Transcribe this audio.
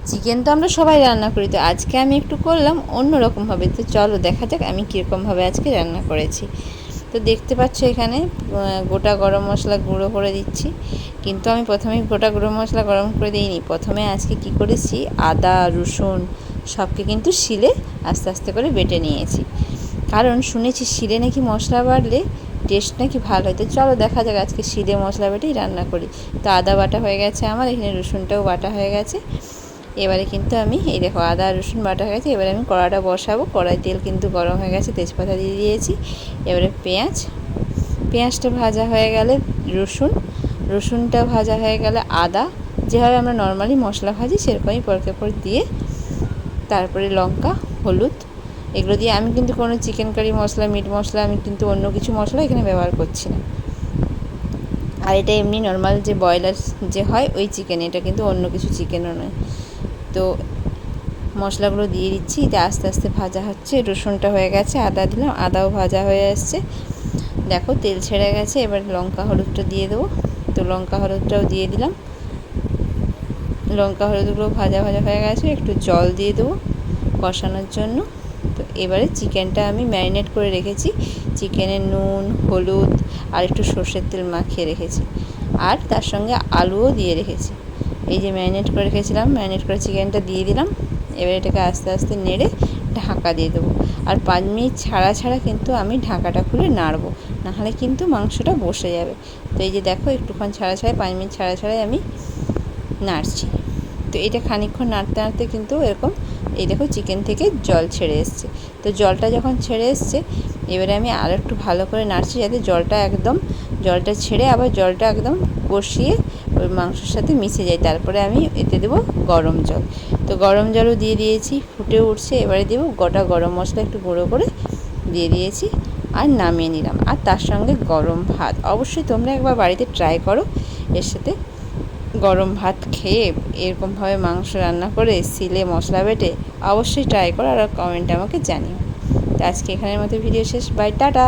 Chicken তো আমরা সবাই রান্না করি, তো আজকে আমি একটু করলাম অন্যরকমভাবে। তো চলো দেখা যাক আমি কীরকমভাবে আজকে রান্না করেছি। তো দেখতে পাচ্ছ এখানে গোটা গরম মশলা গুঁড়ো করে দিচ্ছি, কিন্তু আমি প্রথমে গোটা গরম মশলা গরম করে দিইনি। প্রথমে আজকে কি করেছি, আদা রসুন সবকে কিন্তু শিলে আস্তে আস্তে করে বেটে নিয়েছি, কারণ শুনেছি শিলে নাকি মশলা বাটলে টেস্ট নাকি ভালো হয়। তো চলো দেখা যাক আজকে শিলে মশলা বেটেই রান্না করি। তো আদা বাটা হয়ে গেছে আমার, এখানে রসুনটাও বাটা হয়ে গেছে। এবারে কিন্তু আমি এই দেখো আদা রসুন বাটা হয়ে গেছে। এবারে আমি কড়াটা বসাবো, কড়াই তেল কিন্তু গরম হয়ে গেছে, তেজপাতা দিয়ে দিয়েছি। এবারে পেঁয়াজটা ভাজা হয়ে গেলে রসুনটা ভাজা হয়ে গেলে আদা, যেভাবে আমরা নর্মালি মশলা ভাজি সেরকমই পরকে পর দিয়ে, তারপরে লঙ্কা হলুদ এগুলো দিয়ে, আমি কিন্তু কোনো চিকেন কারি মশলা মিট মশলা আমি কিন্তু অন্য কিছু মশলা এখানে ব্যবহার করছি না। আর এটা এমনি নর্মাল যে ব্রয়লার যে হয় ওই চিকেন, এটা কিন্তু অন্য কিছু চিকেনও নয়। তো মশলাগুলো দিয়ে দিচ্ছি, এটা আস্তে আস্তে ভাজা হচ্ছে। রসুনটা হয়ে গেছে, আদা দিলাম, আদাও ভাজা হয়ে আসছে, দেখো তেল ছেড়ে গেছে। এবার লঙ্কা হলুদটা দিয়ে দেবো। তো লঙ্কা হলুদটাও দিয়ে দিলাম, লঙ্কা হলুদগুলো ভাজা ভাজা হয়ে গেছে। একটু জল দিয়ে দেবো কষানোর জন্য। তো এবারে চিকেনটা আমি ম্যারিনেট করে রেখেছি, চিকেনে নুন হলুদ আর একটু সর্ষের তেল মাখিয়ে রেখেছি, আর তার সঙ্গে আলুও দিয়ে রেখেছি। এই যে ম্যারিনেট করে রেখেছিলাম, ম্যারিনেট করে চিকেনটা দিয়ে দিলাম। এবার এটাকে আস্তে আস্তে নেড়ে ঢাকা দিয়ে দেবো। আর 5 মিনিট ছাড়া কিন্তু আমি ঢাকাটা খুলে নাড়বো, নাহলে কিন্তু মাংসটা বসে যাবে। তো এই যে দেখো একটুক্ষণ ছাড়াই 5 মিনিট ছাড়াই আমি নাড়ছি। তো এটা খানিকক্ষণ নাড়তে নাড়তে কিন্তু এরকম এই দেখো চিকেন থেকে জল ছেড়ে এসছে। তো জলটা যখন ছেড়ে এসছে, এবারে আমি আর একটু ভালো করে নাড়ছি, যাতে জলটা ছেড়ে আবার জলটা একদম কষিয়ে ওই মাংসের সাথে মিশে যায়। তারপরে আমি এতে দেবো গরম জল। তো গরম জলও দিয়ে দিয়েছি, ফুটে উঠছে। এবারে দেবো গোটা গরম মশলা একটু গুঁড়ো করে দিয়ে দিয়েছি, আর নামিয়ে নিলাম। আর তার সঙ্গে গরম ভাত। অবশ্যই তোমরা একবার বাড়িতে ট্রাই করো, এর সাথে গরম ভাত খেয়ে এরকমভাবে মাংস রান্না করে শিলে মশলা বেটে অবশ্যই ট্রাই করো, আর কমেন্টে আমাকে জানিও। তো আজকে এখানের মতো ভিডিও শেষ, বাই, টাটা।